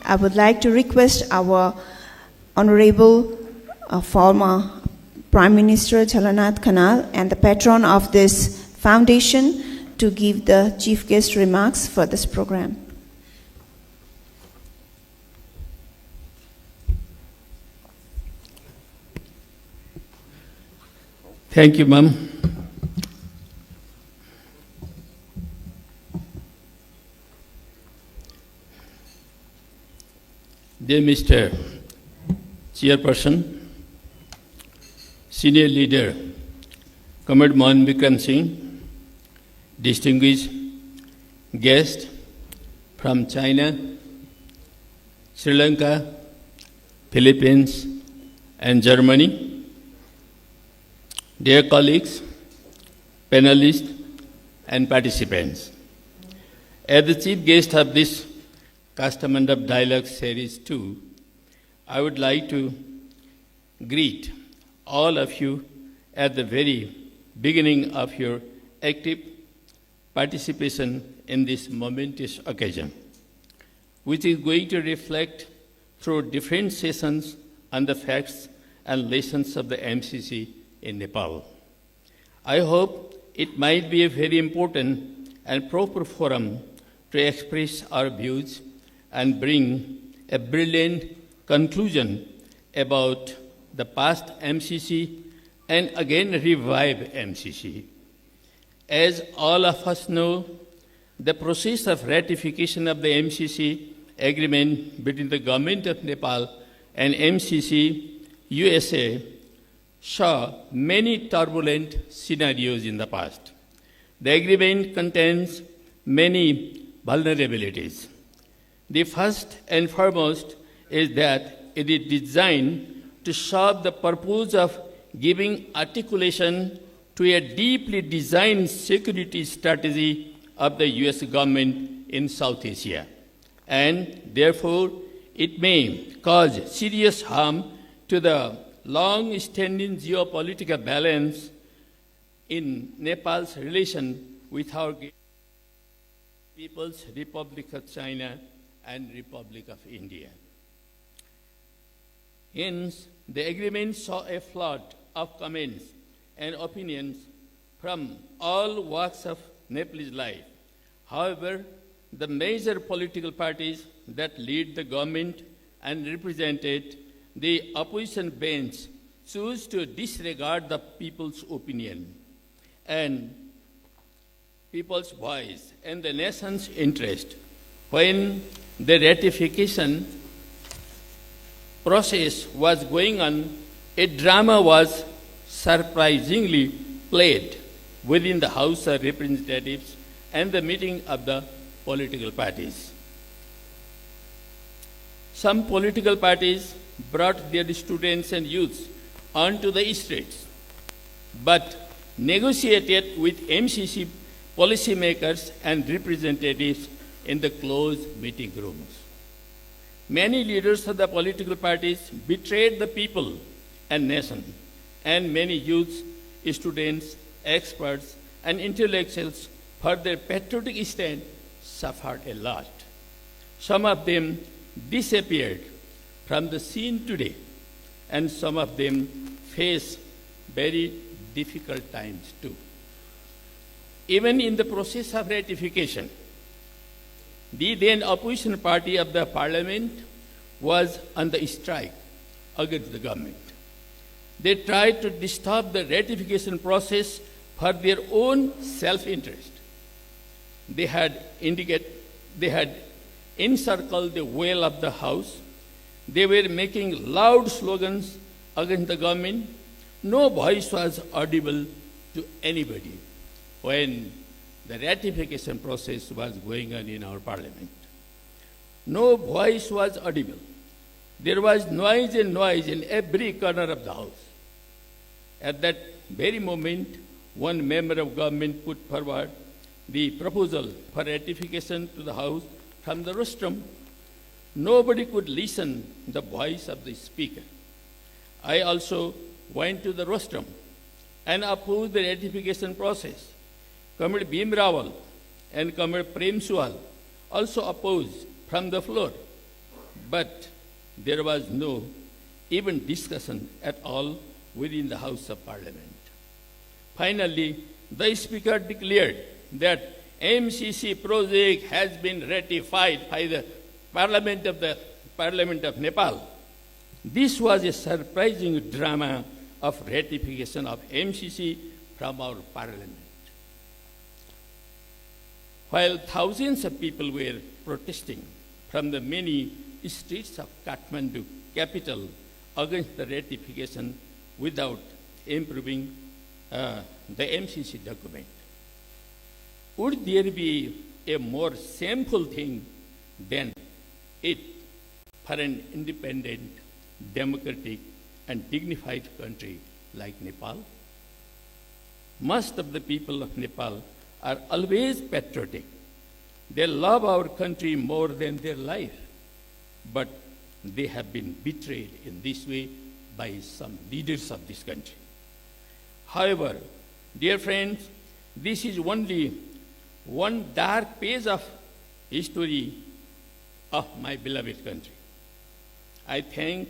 I would like to request our Honorable former Prime Minister Jhalanath Khanal and the patron of this foundation to give the chief guest remarks for this program. Thank you, ma'am. Dear Mr. Chairperson, Senior Leader, Comrade Mohan Vikram Singh, distinguished guests from China, Sri Lanka, Philippines, and Germany, dear colleagues, panelists, and participants. As the chief guest of this Kastamandap Dialogue Series 2, I would like to greet all of you at the very beginning of your active participation in this momentous occasion, which is going to reflect through different sessions on the facts and lessons of the MCC in Nepal. I hope it might be a very important and proper forum to express our views and bring a brilliant conclusion about the past MCC and again revive MCC. As all of us know, the process of ratification of the MCC agreement between the Government of Nepal and MCC USA saw many turbulent scenarios in the past. The agreement contains many vulnerabilities. The first and foremost is that it is designed to serve the purpose of giving articulation to a deeply designed security strategy of the US government in South Asia. And therefore, it may cause serious harm to the long-standing geopolitical balance in Nepal's relation with our People's Republic of China and Republic of India. Hence, the agreement saw a flood of comments and opinions from all walks of Nepalese life. However, the major political parties that lead the government and represented the opposition bench choose to disregard the people's opinion and people's voice and the nation's interest. When the ratification process was going on, a drama was surprisingly played within the House of Representatives and the meeting of the political parties. Some political parties brought their students and youths onto the streets, but negotiated with MCC policymakers and representatives in the closed meeting rooms. Many leaders of the political parties betrayed the people and nation, and many youths, students, experts, and intellectuals for their patriotic stand suffered a lot. Some of them disappeared from the scene today, and some of them face very difficult times too. Even in the process of ratification, the then opposition party of the parliament was on the strike against the government. They tried to disturb the ratification process for their own self-interest. They had encircled the well of the house. They were making loud slogans against the government. No voice was audible to anybody when the ratification process was going on in our parliament. No voice was audible. There was noise in every corner of the house. At that very moment, one member of government put forward the proposal for ratification to the House from the rostrum. Nobody could listen to the voice of the speaker. I also went to the rostrum and opposed the ratification process. Comrade Bhim Rawal and Comrade Prem Suhal also opposed from the floor. but there was no even discussion at all within the House of Parliament. Finally, the Speaker declared that MCC project has been ratified by the Parliament of Nepal. This was a surprising drama of ratification of MCC from our Parliament. While thousands of people were protesting from the many streets of Kathmandu capital against the ratification without improving the MCC document, would there be a more shameful thing than it for an independent, democratic, and dignified country like Nepal? Most of the people of Nepal are always patriotic. They love our country more than their life, but they have been betrayed in this way by some leaders of this country. However, dear friends, this is only one dark page of history of my beloved country. I think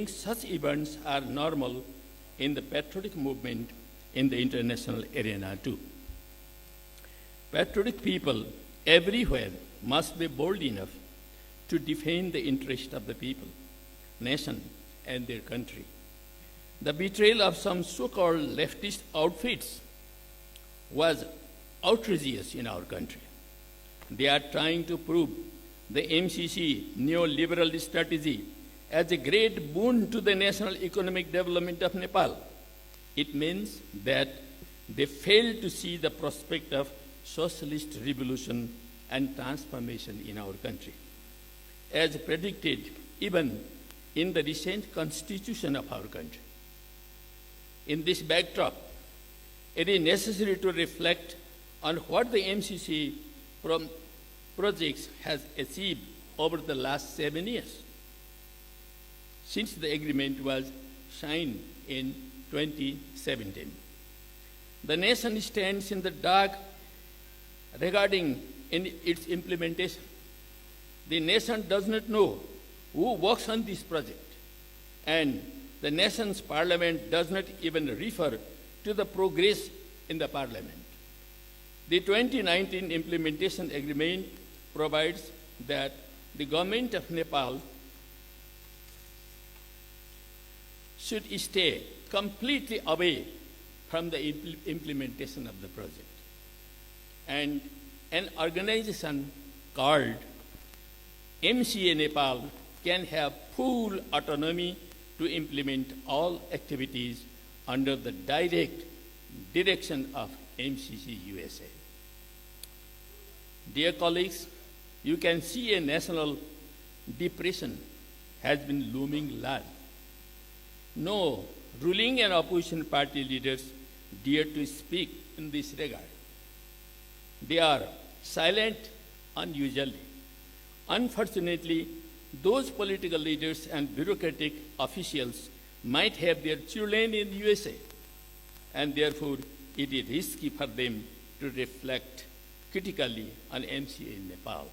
such events are normal in the patriotic movement in the international arena too. Patriotic people everywhere must be bold enough to defend the interest of the people, nation, and their country. The betrayal of some so-called leftist outfits was outrageous in our country. They are trying to prove the MCC neoliberal strategy as a great boon to the national economic development of Nepal. It means that they fail to see the prospect of socialist revolution and transformation in our country, as predicted even in the recent constitution of our country. In this backdrop, it is necessary to reflect on what the MCC projects has achieved over the last 7 years, since the agreement was signed in 2017. The nation stands in the dark regarding its implementation. The nation does not know who works on this project, and the nation's parliament does not even refer to the progress in the parliament. The 2019 implementation agreement provides that the government of Nepal should stay completely away from the implementation of the project. And an organization called MCA Nepal can have full autonomy to implement all activities under the direct direction of MCC USA. Dear colleagues, you can see a national depression has been looming large. No ruling and opposition party leaders dare to speak in this regard. They are silent unusually. Unfortunately, those political leaders and bureaucratic officials might have their children in the USA, and therefore it is risky for them to reflect critically on MCA in Nepal.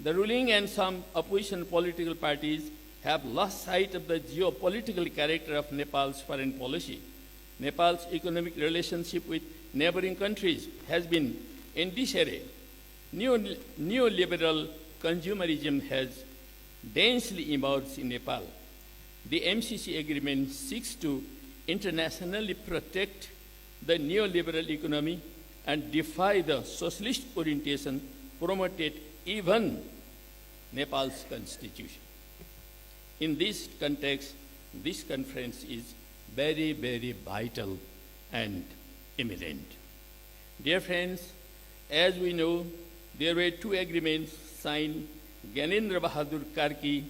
The ruling and some opposition political parties have lost sight of the geopolitical character of Nepal's foreign policy. Nepal's economic relationship with neighboring countries has been in disarray. Neoliberal consumerism has densely emerged in Nepal. The MCC agreement seeks to internationally protect the neoliberal economy and defy the socialist orientation promoted even Nepal's constitution. In this context, this conference is very, very vital and imminent. Dear friends, as we know, there were 2 agreements signed. Gyanendra Bahadur Karki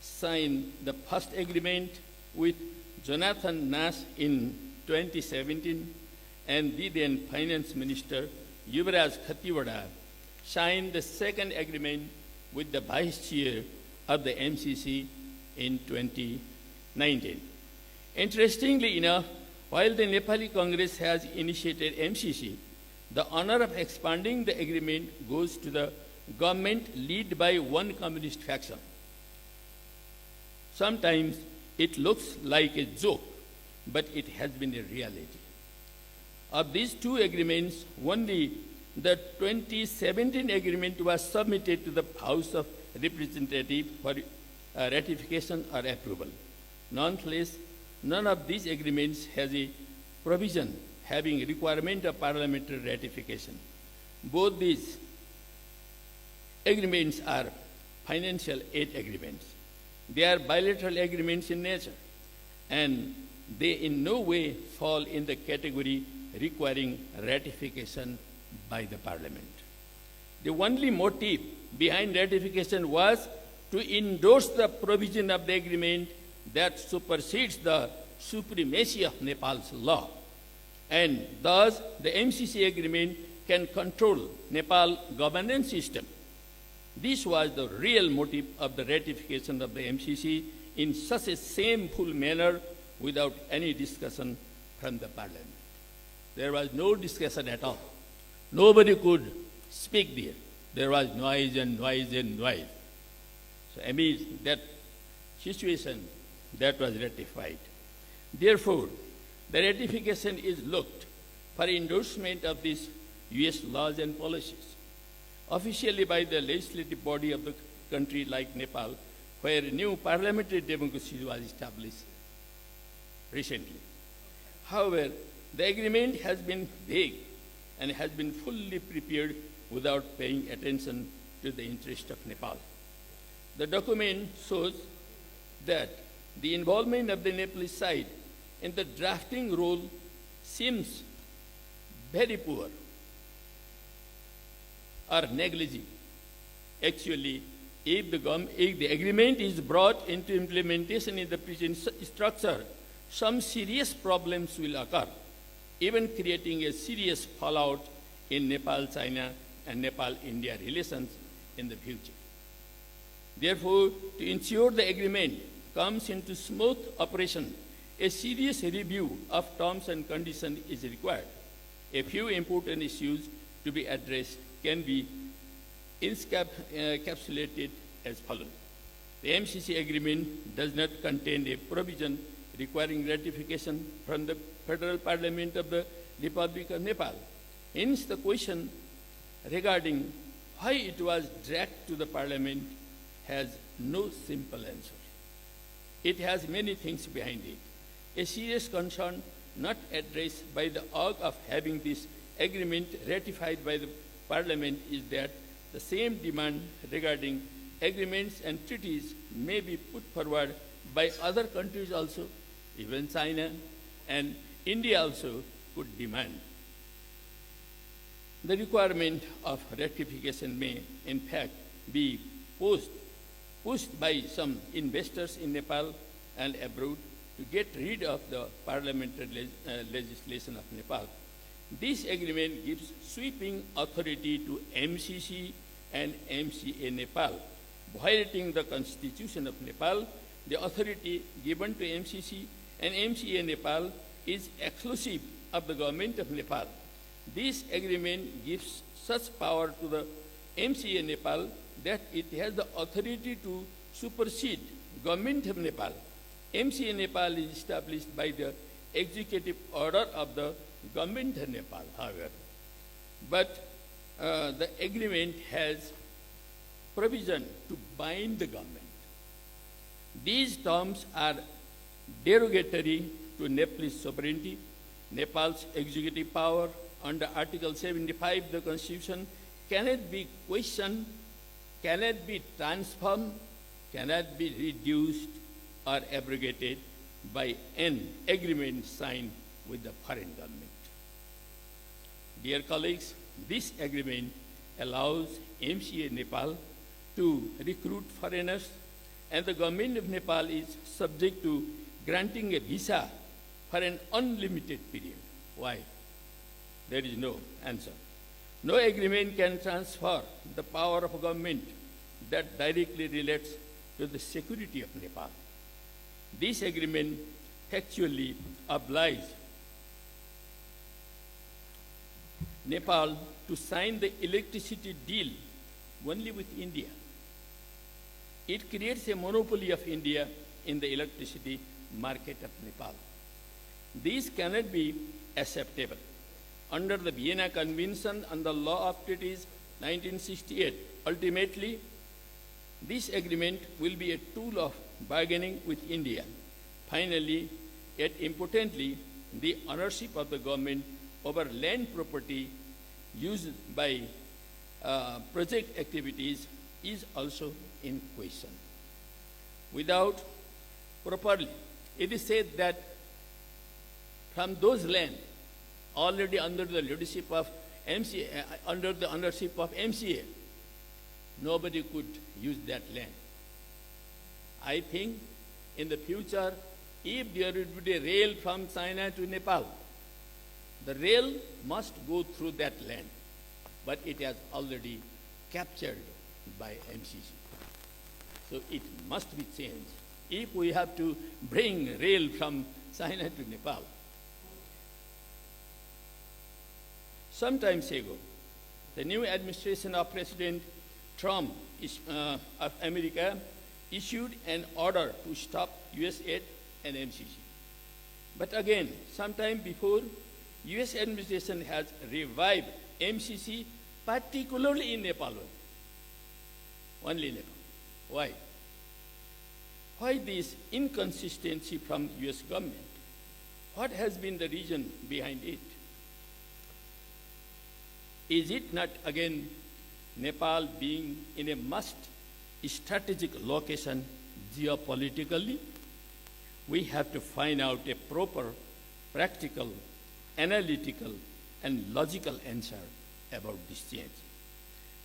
signed the first agreement with Jonathan Nash in 2017, and the then Finance Minister Yuvraj Khatiwada signed the second agreement with the Vice Chair of the MCC in 2019. Interestingly enough, While the Nepali Congress has initiated MCC, the honor of expanding the agreement goes to the government led by one communist faction. Sometimes it looks like a joke, but it has been a reality. Of these two agreements, only the 2017 agreement was submitted to the House of Representatives for ratification or approval. Nonetheless, none of these agreements has a provision having requirement of parliamentary ratification. Both these agreements are financial aid agreements. They are bilateral agreements in nature, and they in no way fall in the category requiring ratification by the parliament. The only motive behind ratification was to endorse the provision of the agreement that supersedes the supremacy of Nepal's law. And thus, the MCC agreement can control Nepal's governance system. This was the real motive of the ratification of the MCC in such a shameful manner without any discussion from the parliament. There was no discussion at all. Nobody could speak there. There was noise and noise and noise. So amidst that situation, that was ratified. Therefore, the ratification is looked for endorsement of these U.S. laws and policies, officially by the legislative body of the country like Nepal, where new parliamentary democracy was established recently. However, the agreement has been vague and has been fully prepared without paying attention to the interest of Nepal. The document shows that the involvement of the Nepalese side in the drafting role seems very poor or negligent. Actually, if the agreement is brought into implementation in the present structure, some serious problems will occur, even creating a serious fallout in Nepal-China and Nepal-India relations in the future. Therefore, to ensure the agreement comes into smooth operation, a serious review of terms and conditions is required. A few important issues to be addressed can be encapsulated as follows. The MCC agreement does not contain a provision requiring ratification from the Federal Parliament of the Republic of Nepal. Hence, the question regarding why it was dragged to the Parliament has no simple answer. It has many things behind it. A serious concern not addressed by the org of having this agreement ratified by the Parliament is that the same demand regarding agreements and treaties may be put forward by other countries also. Even China and India also could demand. The requirement of ratification may, in fact, be pushed by some investors in Nepal and abroad to get rid of the parliamentary legislation of Nepal. This agreement gives sweeping authority to MCC and MCA Nepal, violating the Constitution of Nepal. The authority given to MCC and MCA Nepal is exclusive of the government of Nepal. This agreement gives such power to the MCA Nepal that it has the authority to supersede government of Nepal. MCA Nepal is established by the executive order of the government of Nepal, however. But the agreement has provision to bind the government. These terms are derogatory to Nepalese sovereignty. Nepal's executive power under Article 75 of the Constitution cannot be questioned, cannot be transformed, cannot be reduced or abrogated by an agreement signed with the foreign government. Dear colleagues, this agreement allows MCA Nepal to recruit foreigners, and the government of Nepal is subject to granting a visa for an unlimited period. Why? There is no answer. No agreement can transfer the power of a government that directly relates to the security of Nepal. This agreement factually obliges Nepal to sign the electricity deal only with India. It creates a monopoly of India in the electricity market of Nepal. This cannot be acceptable. Under the Vienna Convention on the Law of Treaties 1968, ultimately, this agreement will be a tool of bargaining with India. Finally, yet importantly, the ownership of the government over land property used by project activities is also in question. Without properly, it is said that from those land already under the leadership of MCA, under the ownership of MCA, nobody could use that land. I think in the future, if there would be a rail from China to Nepal, the rail must go through that land, but it has already captured by MCC. So it must be changed if we have to bring rail from China to Nepal. Some time ago, the new administration of President Trump of America issued an order to stop US aid and MCC. But again, sometime before, US administration has revived MCC, particularly in Nepal. Only Nepal. Why? Why this inconsistency from US government? What has been the reason behind it? Is it not again Nepal being in a must strategic location geopolitically? We have to find out a proper, practical, analytical, and logical answer about this change.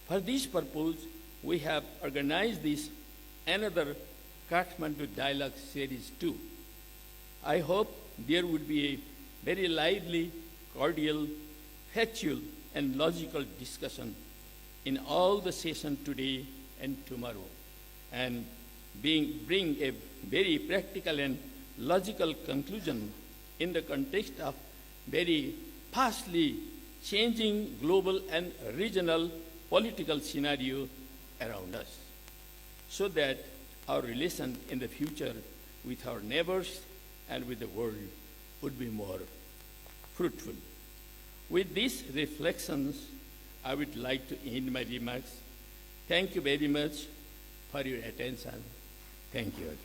For this purpose, we have organized this another Kathmandu Dialogue Series 2. I hope there would be a very lively, cordial, factual, and logical discussion in all the sessions today and tomorrow, and bring a very practical and logical conclusion in the context of very fastly changing global and regional political scenario around us, so that our relation in the future with our neighbors and with the world would be more fruitful. With these reflections, I would like to end my remarks. Thank you very much for your attention. Thank you.